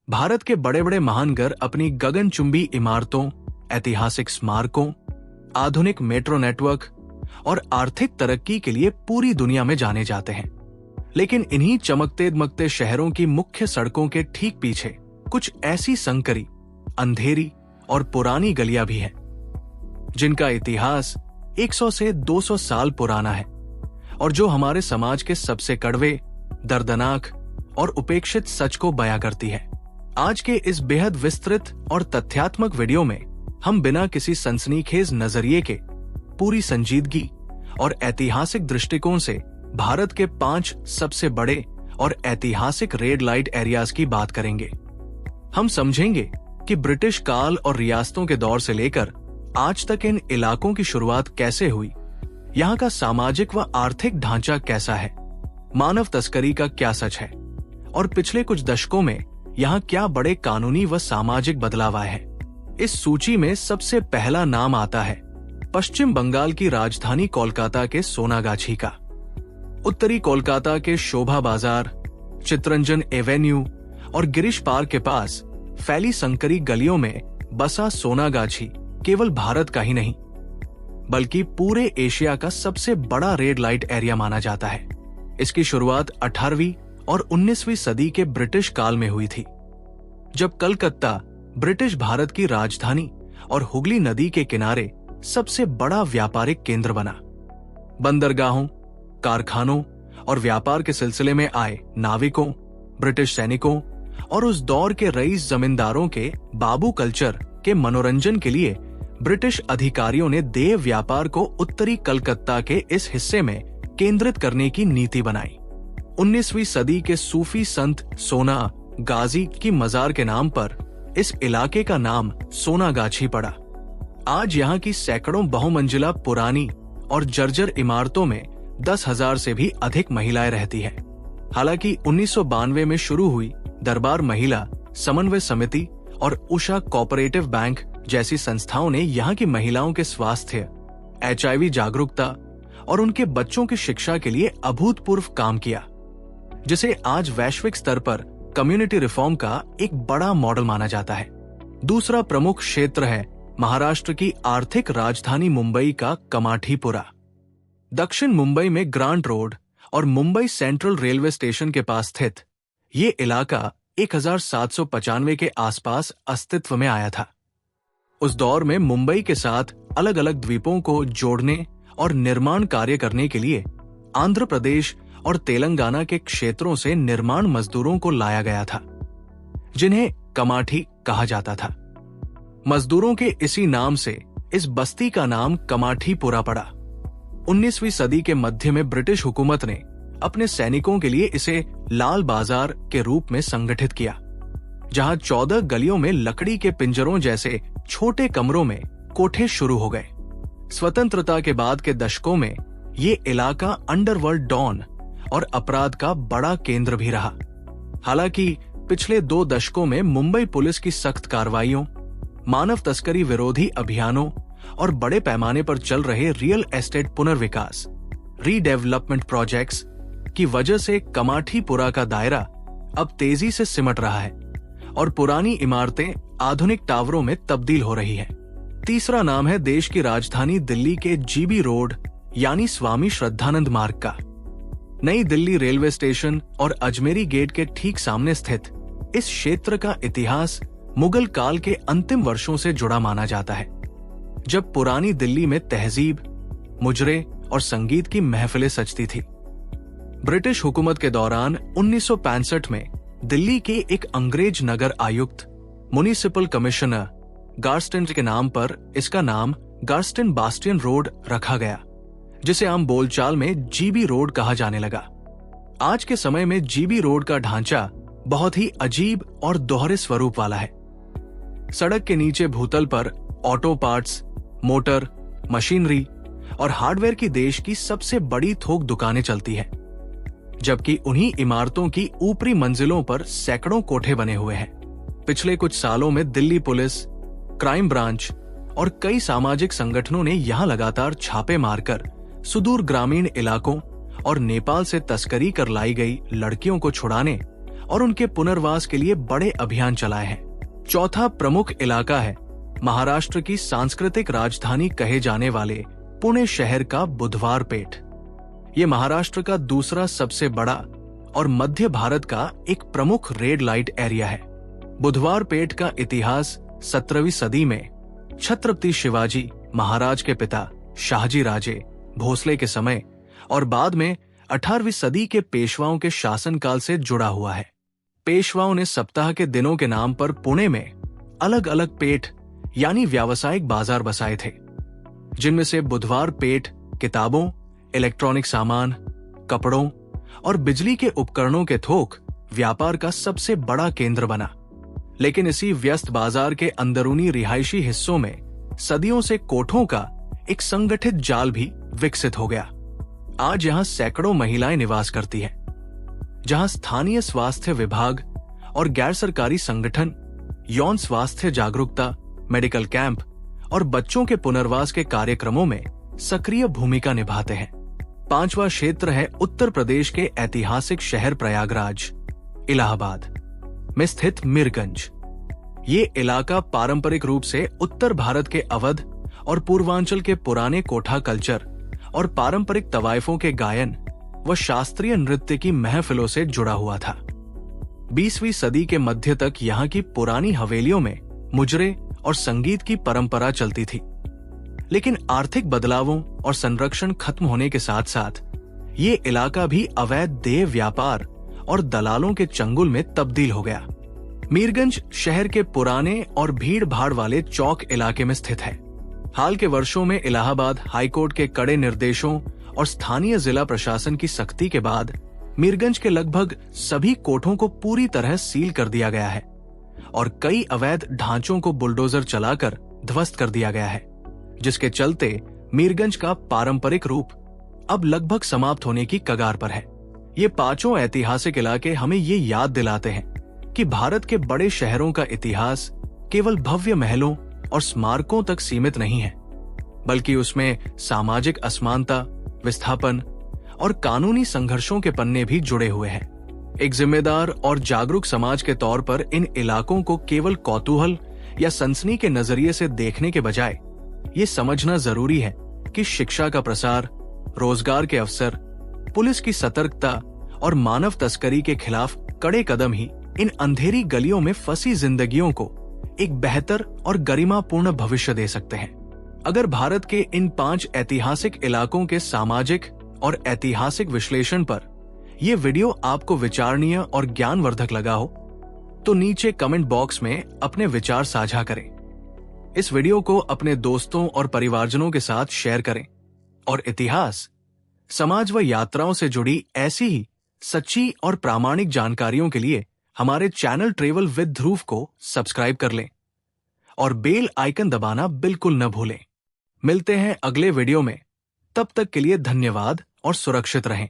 भारत के बड़े बड़े महानगर अपनी गगनचुंबी इमारतों, ऐतिहासिक स्मारकों, आधुनिक मेट्रो नेटवर्क और आर्थिक तरक्की के लिए पूरी दुनिया में जाने जाते हैं। लेकिन इन्हीं चमकते दमकते शहरों की मुख्य सड़कों के ठीक पीछे कुछ ऐसी संकरी, अंधेरी और पुरानी गलियां भी हैं, जिनका इतिहास 100 से 200 साल पुराना है और जो हमारे समाज के सबसे कड़वे, दर्दनाक और उपेक्षित सच को बयां करती है। आज के इस बेहद विस्तृत और तथ्यात्मक वीडियो में हम बिना किसी सनसनीखेज नजरिए के पूरी संजीदगी और ऐतिहासिक दृष्टिकोण से भारत के 5 सबसे बड़े और ऐतिहासिक रेड लाइट एरियाज की बात करेंगे। हम समझेंगे कि ब्रिटिश काल और रियासतों के दौर से लेकर आज तक इन इलाकों की शुरुआत कैसे हुई, यहाँ का सामाजिक व आर्थिक ढांचा कैसा है, मानव तस्करी का क्या सच है और पिछले कुछ दशकों में यहाँ क्या बड़े कानूनी व सामाजिक बदलाव आए हैं। इस सूची में सबसे पहला नाम आता है पश्चिम बंगाल की राजधानी कोलकाता के सोनागाछी का। उत्तरी कोलकाता के शोभा बाजार, चितरंजन एवेन्यू और गिरीश पार्क के पास फैली संकरी गलियों में बसा सोनागाछी केवल भारत का ही नहीं बल्कि पूरे एशिया का सबसे बड़ा रेड लाइट एरिया माना जाता है। इसकी शुरुआत 18वीं और 19वीं सदी के ब्रिटिश काल में हुई थी, जब कलकत्ता ब्रिटिश भारत की राजधानी और हुगली नदी के किनारे सबसे बड़ा व्यापारिक केंद्र बना। बंदरगाहों, कारखानों और व्यापार के सिलसिले में आए नाविकों, ब्रिटिश सैनिकों और उस दौर के रईस जमींदारों के बाबू कल्चर के मनोरंजन के लिए ब्रिटिश अधिकारियों ने देव व्यापार को उत्तरी कलकत्ता के इस हिस्से में केंद्रित करने की नीति बनाई। 19वीं सदी के सूफी संत सोना गाजी की मजार के नाम पर इस इलाके का नाम सोनागाछी पड़ा। आज यहाँ की सैकड़ों बहुमंजिला पुरानी और जर्जर इमारतों में 10,000 से भी अधिक महिलाएं रहती हैं। हालांकि 1992 में शुरू हुई दरबार महिला समन्वय समिति और उषा कोऑपरेटिव बैंक जैसी संस्थाओं ने यहाँ की महिलाओं के स्वास्थ्य, HIV जागरूकता और उनके बच्चों की शिक्षा के लिए अभूतपूर्व काम किया, जिसे आज वैश्विक स्तर पर कम्युनिटी रिफॉर्म का एक बड़ा मॉडल माना जाता है। दूसरा प्रमुख क्षेत्र है महाराष्ट्र की आर्थिक राजधानी मुंबई का कमाठीपुरा। दक्षिण मुंबई में ग्रांट रोड और मुंबई सेंट्रल रेलवे स्टेशन के पास स्थित ये इलाका 1795 के आसपास अस्तित्व में आया था। उस दौर में मुंबई के साथ अलग अलग द्वीपों को जोड़ने और निर्माण कार्य करने के लिए आंध्र प्रदेश और तेलंगाना के क्षेत्रों से निर्माण मजदूरों को लाया गया था, जिन्हें कमाठी कहा जाता था। मजदूरों के इसी नाम से इस बस्ती का नाम कमाठीपुरा पड़ा। 19वीं सदी के मध्य में ब्रिटिश हुकूमत ने अपने सैनिकों के लिए इसे लाल बाजार के रूप में संगठित किया, जहां 14 गलियों में लकड़ी के पिंजरों जैसे छोटे कमरों में कोठे शुरू हो गए। स्वतंत्रता के बाद के दशकों में ये इलाका अंडरवर्ल्ड डॉन और अपराध का बड़ा केंद्र भी रहा। हालांकि पिछले 2 दशकों में मुंबई पुलिस की सख्त कार्रवाइयों, मानव तस्करी विरोधी अभियानों और बड़े पैमाने पर चल रहे रियल एस्टेट पुनर्विकास रीडेवलपमेंट प्रोजेक्ट्स की वजह से कमाठीपुरा का दायरा अब तेजी से सिमट रहा है और पुरानी इमारतें आधुनिक टावरों में तब्दील हो रही हैं। तीसरा नाम है देश की राजधानी दिल्ली के GB रोड यानी स्वामी श्रद्धानंद मार्ग का। नई दिल्ली रेलवे स्टेशन और अजमेरी गेट के ठीक सामने स्थित इस क्षेत्र का इतिहास मुगल काल के अंतिम वर्षों से जुड़ा माना जाता है, जब पुरानी दिल्ली में तहजीब, मुजरे और संगीत की महफिलें सजती थी। ब्रिटिश हुकूमत के दौरान 1965 में दिल्ली के एक अंग्रेज नगर आयुक्त म्युनिसिपल कमिश्नर गार्स्टन के नाम पर इसका नाम गार्स्टन बास्टियन रोड रखा गया, जिसे आम बोलचाल में GB रोड कहा जाने लगा। आज के समय में GB रोड का ढांचा बहुत ही अजीब और दोहरे स्वरूप वाला है। सड़क के नीचे भूतल पर ऑटो पार्ट्स, मोटर, मशीनरी और हार्डवेयर की देश की सबसे बड़ी थोक दुकानें चलती हैं, जबकि उन्हीं इमारतों की ऊपरी मंजिलों पर सैकड़ों कोठे बने हुए हैं। पिछले कुछ सालों में दिल्ली पुलिस, क्राइम ब्रांच और कई सामाजिक संगठनों ने यहां लगातार छापे मारकर सुदूर ग्रामीण इलाकों और नेपाल से तस्करी कर लाई गई लड़कियों को छुड़ाने और उनके पुनर्वास के लिए बड़े अभियान चलाए हैं। चौथा प्रमुख इलाका है महाराष्ट्र की सांस्कृतिक राजधानी कहे जाने वाले पुणे शहर का बुधवार पेठ। ये महाराष्ट्र का दूसरा सबसे बड़ा और मध्य भारत का एक प्रमुख रेड लाइट एरिया है। बुधवार पेठ का इतिहास 17वीं सदी में छत्रपति शिवाजी महाराज के पिता शाहजी राजे भोसले के समय और बाद में 18वीं सदी के पेशवाओं के शासनकाल से जुड़ा हुआ है। पेशवाओं ने सप्ताह के दिनों के नाम पर पुणे में अलग अलग पेठ यानी व्यावसायिक बाजार बसाए थे, जिनमें से बुधवार पेठ किताबों, इलेक्ट्रॉनिक सामान, कपड़ों और बिजली के उपकरणों के थोक व्यापार का सबसे बड़ा केंद्र बना। लेकिन इसी व्यस्त बाजार के अंदरूनी रिहायशी हिस्सों में सदियों से कोठों का एक संगठित जाल भी विकसित हो गया। आज यहां सैकड़ों महिलाएं निवास करती हैं, जहां स्थानीय स्वास्थ्य विभाग और गैर सरकारी संगठन यौन स्वास्थ्य जागरूकता, मेडिकल कैंप और बच्चों के पुनर्वास के कार्यक्रमों में सक्रिय भूमिका निभाते हैं। पांचवा क्षेत्र है उत्तर प्रदेश के ऐतिहासिक शहर प्रयागराज, इलाहाबाद में स्थित मीरगंज। ये इलाका पारंपरिक रूप से उत्तर भारत के अवध और पूर्वांचल के पुराने कोठा कल्चर और पारंपरिक तवाइफों के गायन व शास्त्रीय नृत्य की महफिलों से जुड़ा हुआ था। 20वीं सदी के मध्य तक यहाँ की पुरानी हवेलियों में मुजरे और संगीत की परंपरा चलती थी, लेकिन आर्थिक बदलावों और संरक्षण खत्म होने के साथ साथ ये इलाका भी अवैध देह व्यापार और दलालों के चंगुल में तब्दील हो गया। मीरगंज शहर के पुराने और भीड़ भाड़ वाले चौक इलाके में स्थित है। हाल के वर्षों में इलाहाबाद हाईकोर्ट के कड़े निर्देशों और स्थानीय जिला प्रशासन की सख्ती के बाद मीरगंज के लगभग सभी कोठों को पूरी तरह सील कर दिया गया है और कई अवैध ढांचों को बुलडोजर चलाकर ध्वस्त कर दिया गया है, जिसके चलते मीरगंज का पारंपरिक रूप अब लगभग समाप्त होने की कगार पर है। ये पांचों ऐतिहासिक इलाके हमें ये याद दिलाते हैं कि भारत के बड़े शहरों का इतिहास केवल भव्य महलों और स्मारकों तक सीमित नहीं है, बल्कि उसमें सामाजिक असमानता, विस्थापन और कानूनी संघर्षों के पन्ने भी जुड़े हुए हैं। एक जिम्मेदार और जागरूक समाज के तौर पर इन इलाकों को केवल कौतूहल या सनसनी के नजरिए से देखने के बजाय ये समझना जरूरी है कि शिक्षा का प्रसार, रोजगार के अवसर, पुलिस की सतर्कता और मानव तस्करी के खिलाफ कड़े कदम ही इन अंधेरी गलियों में फंसी जिंदगियों को एक बेहतर और गरिमापूर्ण भविष्य दे सकते हैं। अगर भारत के इन 5 ऐतिहासिक इलाकों के सामाजिक और ऐतिहासिक विश्लेषण पर यह वीडियो आपको विचारणीय और ज्ञानवर्धक लगा हो, तो नीचे कमेंट बॉक्स में अपने विचार साझा करें। इस वीडियो को अपने दोस्तों और परिवारजनों के साथ शेयर करें और इतिहास, समाज व यात्राओं से जुड़ी ऐसी ही सच्ची और प्रामाणिक जानकारियों के लिए हमारे चैनल ट्रेवल विद ध्रुव को सब्सक्राइब कर लें और बेल आइकन दबाना बिल्कुल न भूलें। मिलते हैं अगले वीडियो में, तब तक के लिए धन्यवाद और सुरक्षित रहें।